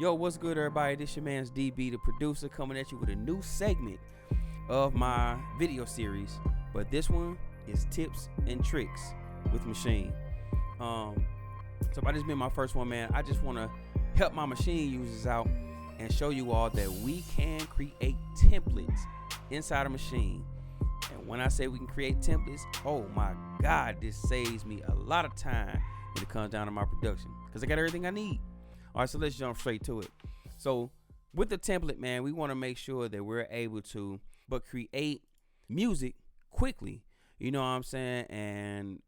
Yo, what's good, everybody? This your man's DB, the producer, coming at you with a new segment of my video series. But this one is tips and tricks with Maschine. So by this being my first one, man, I just want to help my Maschine users out and show you all that we can create templates inside a Maschine. And when I say we can create templates, oh my God, this saves me a lot of time when it comes down to my production because I got everything I need. All right, so let's jump straight to it. So with the template, man, we want to make sure that we're able to create music quickly. You know what I'm saying? And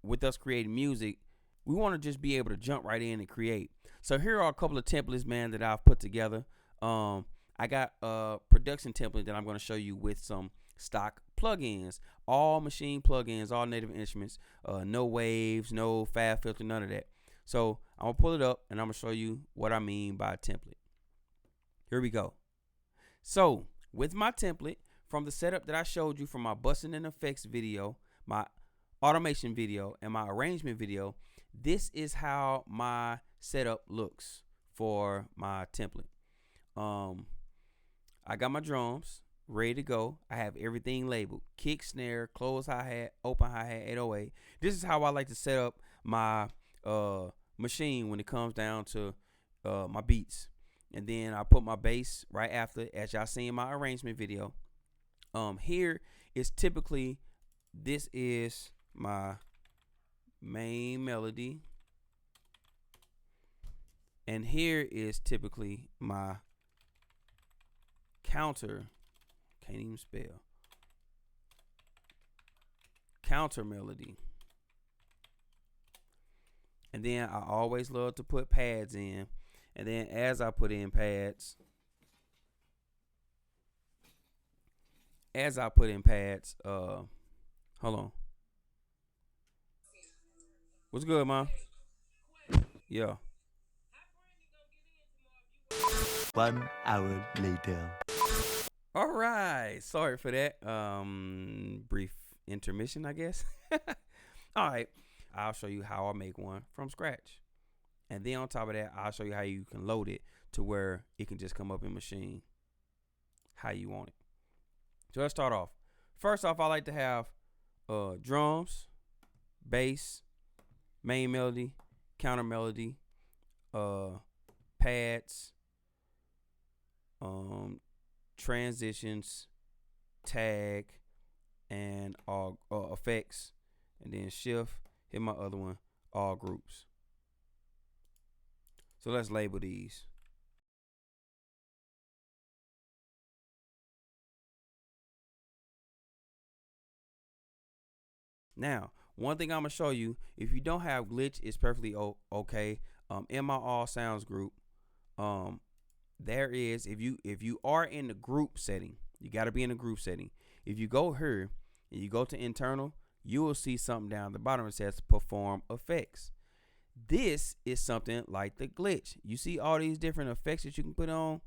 with us creating music, we want to just be able to jump right in and create. So here are a couple of templates, man, that I've put together. I got a production template that I'm going to show you with some stock plugins, all Maschine plugins, all native instruments, no waves, no fab filter, none of that. So I'm gonna pull it up and I'm gonna show you what I mean by a template. Here we go. So with my template, from the setup that I showed you from my busting and effects video, my automation video, and my arrangement video, this is how my setup looks for my template. I got my drums ready to go. I have everything labeled: kick, snare, close hi-hat, open hi-hat, 808. This is how I like to set up my Maschine when it comes down to my beats. And then I put my bass right after, as y'all seen in my arrangement video. Here is typically, this is my main melody, and here is typically my counter, can't even spell, counter melody. And then I always love to put pads in. And then as I put in pads, hold on. What's good, Mom? Yeah. 1 hour later. All right. Sorry for that. Brief intermission, I guess. All right. I'll show you how I make one from scratch. And then on top of that, I'll show you how you can load it to where it can just come up in Maschine how you want it. So let's start off. First off, I like to have drums, bass, main melody, counter melody, pads, transitions, tag, and all effects, and then shift, hit my other one, all groups. So let's label these. Now, one thing I'm gonna show you, if you don't have glitch, it's perfectly okay. In my all sounds group, there is, if you are in the group setting, you got to be in the group setting. If you go here and you go to internal, you will see something down the bottom that says perform effects. This is something like the glitch. You see all these different effects that you can put on,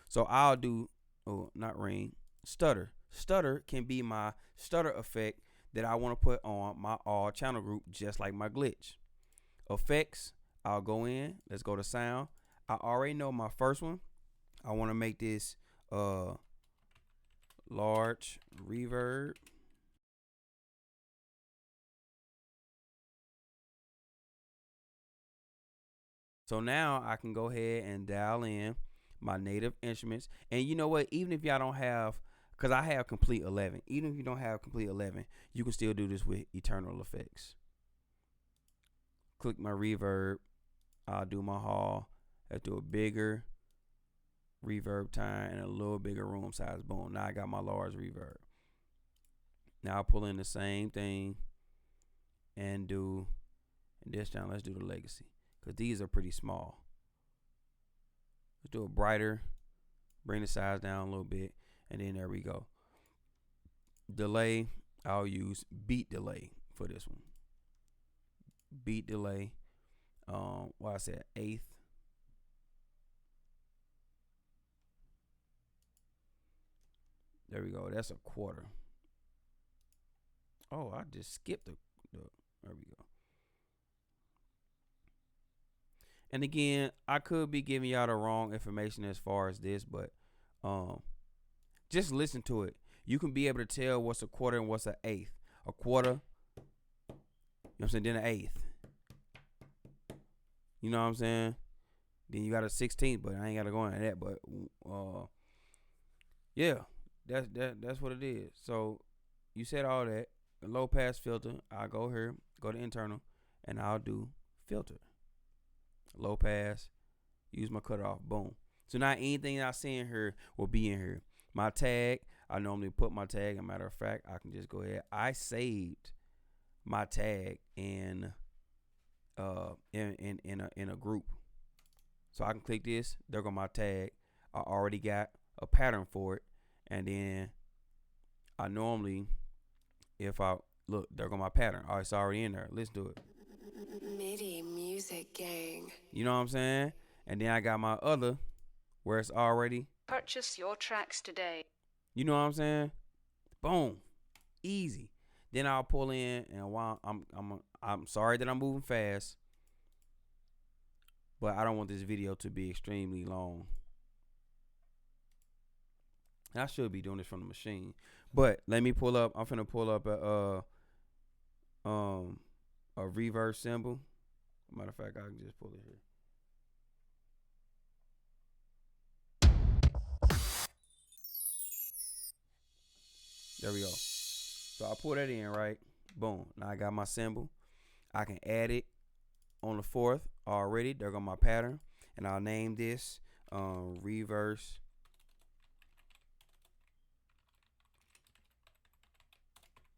so I'll do, not ring, stutter. Stutter can be my stutter effect that I want to put on my all channel group, just like my glitch. Effects, I'll go in, let's go to sound. I already know my first one. I want to make this large reverb. So now I can go ahead and dial in my native instruments. And you know what? Even if y'all don't have, because I have complete 11. Even if you don't have complete 11, you can still do this with eternal effects. Click my reverb. I'll do my hall. Let's do a bigger reverb time and a little bigger room size. Boom. Now I got my large reverb. Now I'll pull in the same thing and do, and this time let's do the legacy, because these are pretty small. Let's do a brighter, bring the size down a little bit, and then there we go. Delay, I'll use beat delay for this one. Beat delay, I said eighth. There we go, that's a quarter. Oh, I just skipped the there we go. And again, I could be giving y'all the wrong information as far as this, but um, just listen to it. You can be able to tell what's a quarter and what's an eighth. A quarter, you know what I'm saying, then an eighth. You know what I'm saying? Then you got a 16th, but I ain't gotta go into that. But yeah, that's what it is. So you said all that. A low pass filter. I go here, go to internal, and I'll do filter. Low pass. Use my cutoff. Boom. So now anything I see in here will be in here. My tag. I normally put my tag. As a matter of fact, I can just go ahead. I saved my tag in a group. So I can click this. There go my tag. I already got a pattern for it, and then I normally, if I look, there go my pattern. Oh, it's already in there. Let's do it. MIDI Music Gang. You know what I'm saying? And then I got my other where it's already. Purchase your tracks today. You know what I'm saying? Boom, easy. Then I'll pull in, and while I'm sorry that I'm moving fast, but I don't want this video to be extremely long. I should be doing this from the machine, but let me pull up. I'm finna pull up a reverse symbol. Matter of fact, I can just pull it here. There we go. So I pull that in, right? Boom. Now I got my symbol. I can add it on the fourth already. There go my pattern. And I'll name this reverse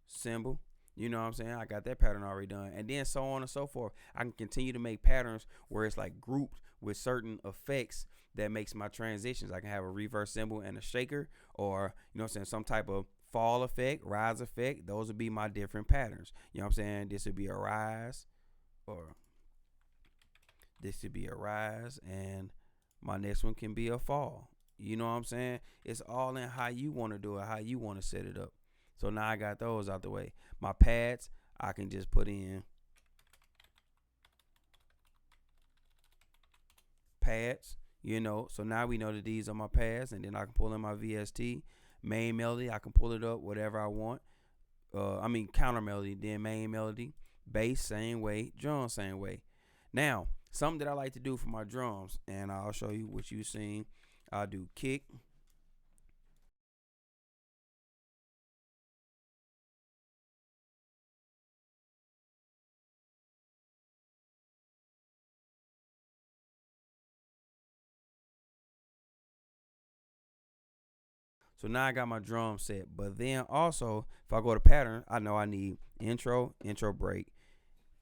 symbol. You know what I'm saying? I got that pattern already done. And then so on and so forth. I can continue to make patterns where it's like grouped with certain effects that makes my transitions. I can have a reverse symbol and a shaker, or, you know what I'm saying, some type of fall effect, rise effect. Those would be my different patterns. You know what I'm saying? This would be a rise, or this would be a rise, and my next one can be a fall. You know what I'm saying? It's all in how you want to do it, how you want to set it up. So now I got those out the way. My pads, I can just put in pads, you know. So now we know that these are my pads, and then I can pull in my VST. Main melody, I can pull it up, whatever I want. Counter melody, then main melody. Bass, same way. Drum, same way. Now, something that I like to do for my drums, and I'll show you what you've seen. I'll do kick. So now I got my drum set. But then also, if I go to pattern, I know I need intro, intro break,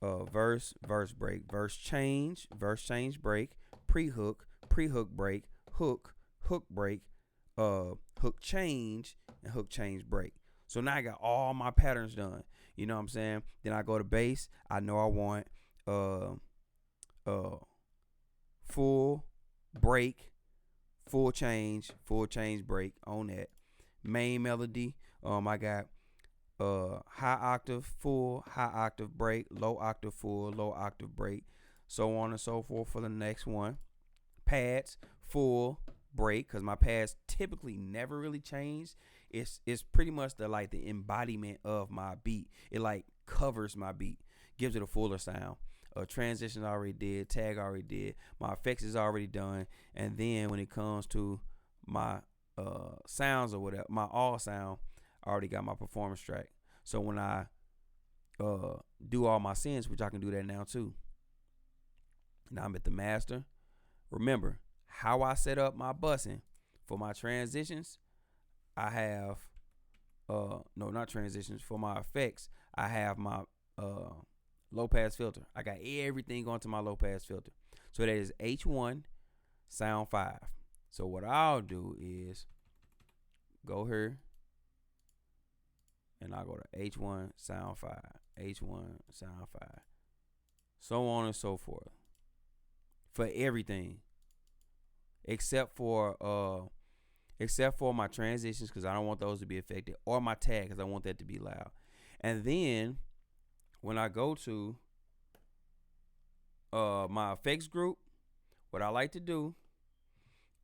verse, verse break, verse change break, pre-hook, pre-hook break, hook, hook break, hook change, and hook change break. So now I got all my patterns done. You know what I'm saying? Then I go to bass. I know I want full break, full change break on that. Main melody, I got high octave full, high octave break, low octave full, low octave break, so on and so forth for the next one. Pads, full break, because my pads typically never really change. It's pretty much the embodiment of my beat. It like covers my beat, gives it a fuller sound. Transitions already did, tag already did, my effects is already done, and then when it comes to my sounds or whatever, my all sound, I already got my performance track. So when I do all my synths, which I can do that now too. Now I'm at the master. Remember how I set up my bussing for my transitions. I have no, not transitions, for my effects. I have my low pass filter. I got everything going to my low pass filter. So that is H1 sound 5. So what I'll do is go here, and I'll go to H1 sound 5, H1 sound 5, so on and so forth for everything except for my transitions, because I don't want those to be affected, or my tag, because I want that to be loud. And then when I go to my effects group, What I like to do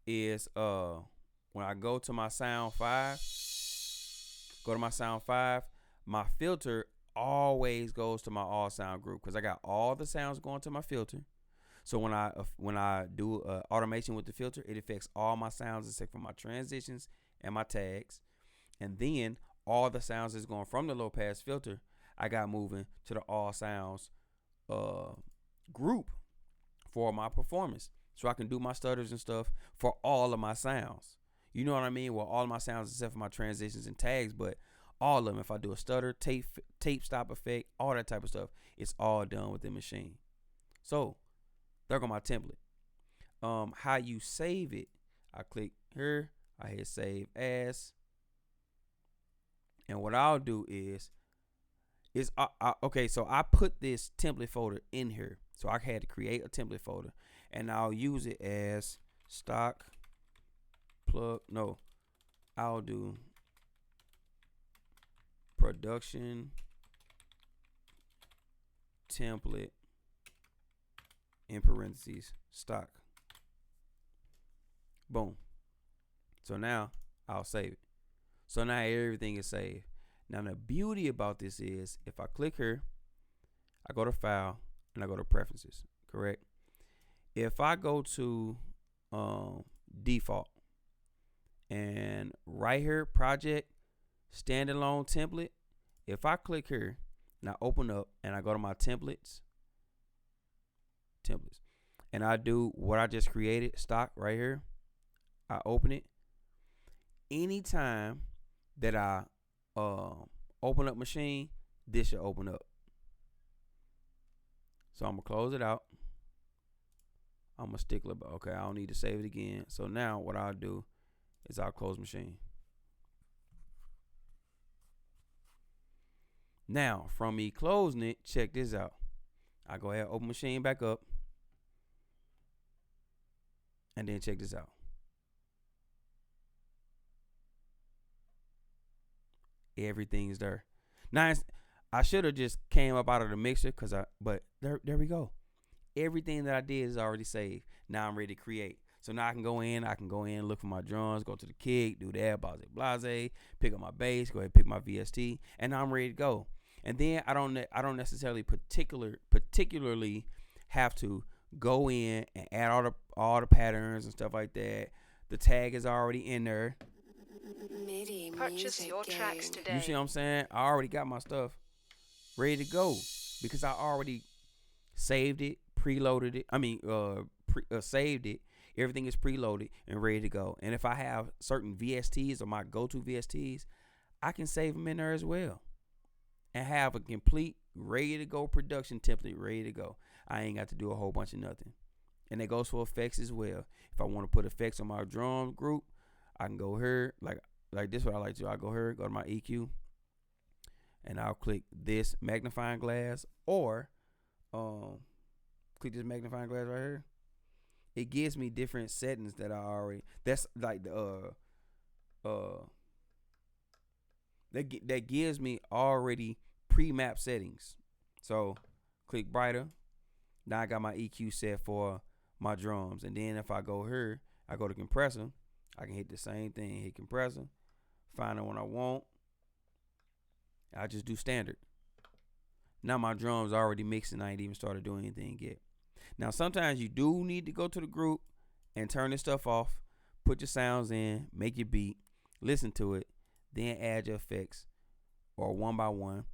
is when I go to my sound 5, my filter always goes to my all sound group because I got all the sounds going to my filter. So when I do automation with the filter, it affects all my sounds except for my transitions and my tags. And then all the sounds that's going from the low pass filter, I got moving to the all sounds group for my performance. So I can do my stutters and stuff for all of my sounds. You know what I mean? Well, all of my sounds except for my transitions and tags, but all of them, if I do a stutter, tape stop effect, all that type of stuff, it's all done within Maschine. So there go my template. How you save it, I click here, I hit save as, and what I'll do is okay, so I put this template folder in here. So I had to create a template folder, and I'll use it as stock plug. No, I'll do production template in parentheses stock. Boom. So now I'll save it. So now everything is saved. Now the beauty about this is if I click here, I go to file and I go to preferences, correct? If I go to default and right here, project standalone template, if I click here and I open up and I go to my templates, and I do what I just created, stock right here, I open it. Anytime that I open up Maschine, this should open up. So I'm gonna close it out. I'm a stickler, but okay, I don't need to save it again. So now what I'll do is I'll close Maschine. Now from me closing it, check this out. I go ahead, open Maschine back up, and then check this out. Everything's there. Now I should have just came up out of the mixer but there we go. Everything that I did is already saved. Now I'm ready to create. So now I can go in, look for my drums, go to the kick, do that, blase, pick up my bass, go ahead, pick my VST, and now I'm ready to go. And then I don't necessarily particularly have to go in and add all the patterns and stuff like that. The tag is already in there. Purchase your tracks today. You see what I'm saying? I already got my stuff ready to go because I already saved it, preloaded it. Saved it. Everything is preloaded and ready to go. And if I have certain VSTs or my go-to VSTs, I can save them in there as well and have a complete ready to go production template ready to go. I ain't got to do a whole bunch of nothing. And it goes for effects as well. If I want to put effects on my drum group, I can go here, like this is what I like to do. I go here, go to my EQ, and I'll click this magnifying glass or click this magnifying glass right here. It gives me different settings that I already, that's like the that gives me already pre-map settings. So click brighter. Now I got my EQ set for my drums. And then if I go here, I go to compressor. I can hit the same thing, hit compressor, find the one I want. I just do standard. Now my drums already mixed and I ain't even started doing anything yet. Now sometimes you do need to go to the group and turn this stuff off, put your sounds in, make your beat, listen to it, then add your effects or one by one.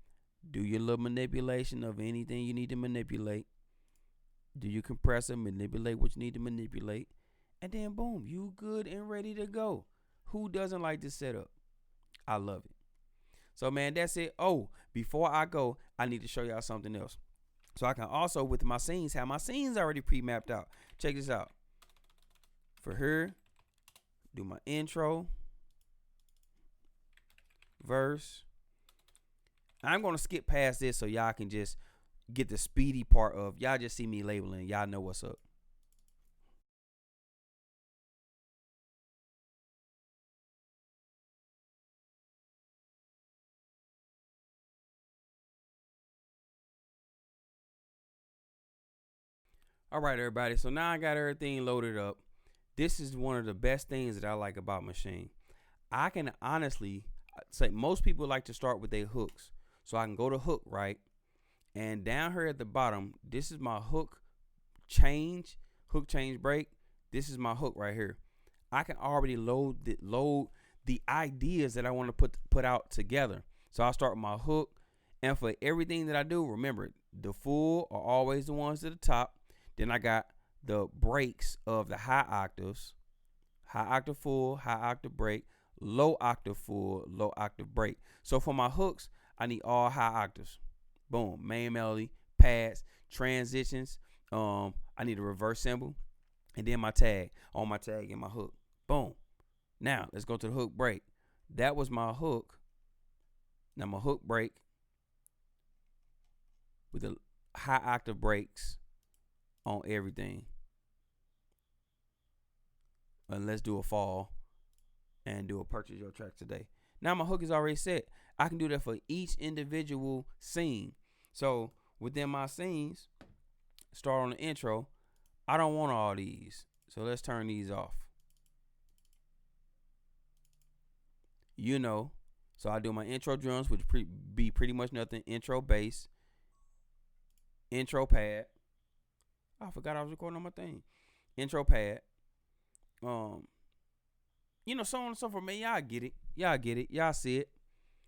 Do your little manipulation of anything you need to manipulate. Do your compressor, manipulate what you need to manipulate. And then boom, you good and ready to go. Who doesn't like this setup? I love it. So man, that's it. Oh, before I go, I need to show y'all something else. So I can also, with my scenes, have my scenes already pre-mapped out. Check this out. For here, do my intro, verse. I'm going to skip past this so y'all can just get the speedy part of, y'all just see me labeling. Y'all know what's up. All right, everybody. So now I got everything loaded up. This is one of the best things that I like about Maschine. I can honestly say most people like to start with their hooks. So I can go to hook, right? And down here at the bottom, this is my hook change break. This is my hook right here. I can already load the ideas that I want to put out together. So I'll start with my hook. And for everything that I do, remember, the full are always the ones at the top. Then I got the breaks of the high octaves. High octave full, high octave break, low octave full, low octave break. So for my hooks, I need all high octaves. Boom. Main melody, pads, transitions. I need a reverse cymbal. And then my tag. On my tag and my hook. Boom. Now, let's go to the hook break. That was my hook. Now my hook break with the high octave breaks on everything. And let's do a fall and do a purchase your track today. Now my hook is already set. I can do that for each individual scene. So within my scenes, start on the intro. I don't want all these. So let's turn these off. You know, so I do my intro drums, which be pretty much nothing. Intro bass, intro pad. I forgot I was recording on my thing. Intro pad. You know, so on and so forth, man. Y'all get it. Y'all see it.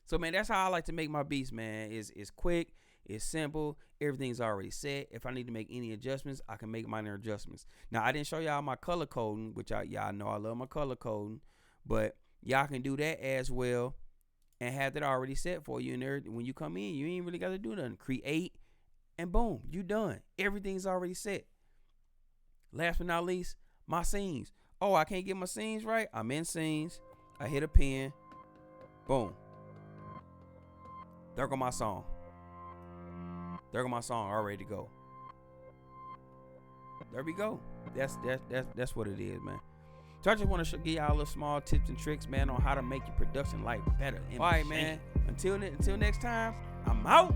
So, man, that's how I like to make my beats, man. It's quick. It's simple. Everything's already set. If I need to make any adjustments, I can make minor adjustments. Now, I didn't show y'all my color coding, which y'all know I love my color coding. But y'all can do that as well and have that already set for you. And when you come in, you ain't really got to do nothing. Create, and boom, you done. Everything's already set. Last but not least, my scenes. Oh, I can't get my scenes right. I'm in scenes. I hit a pen. Boom. There go my song. All ready to go. There we go. That's what it is, man. So I just want to give y'all a little small tips and tricks, man, on how to make your production life better. All right, man. Until next time, I'm out.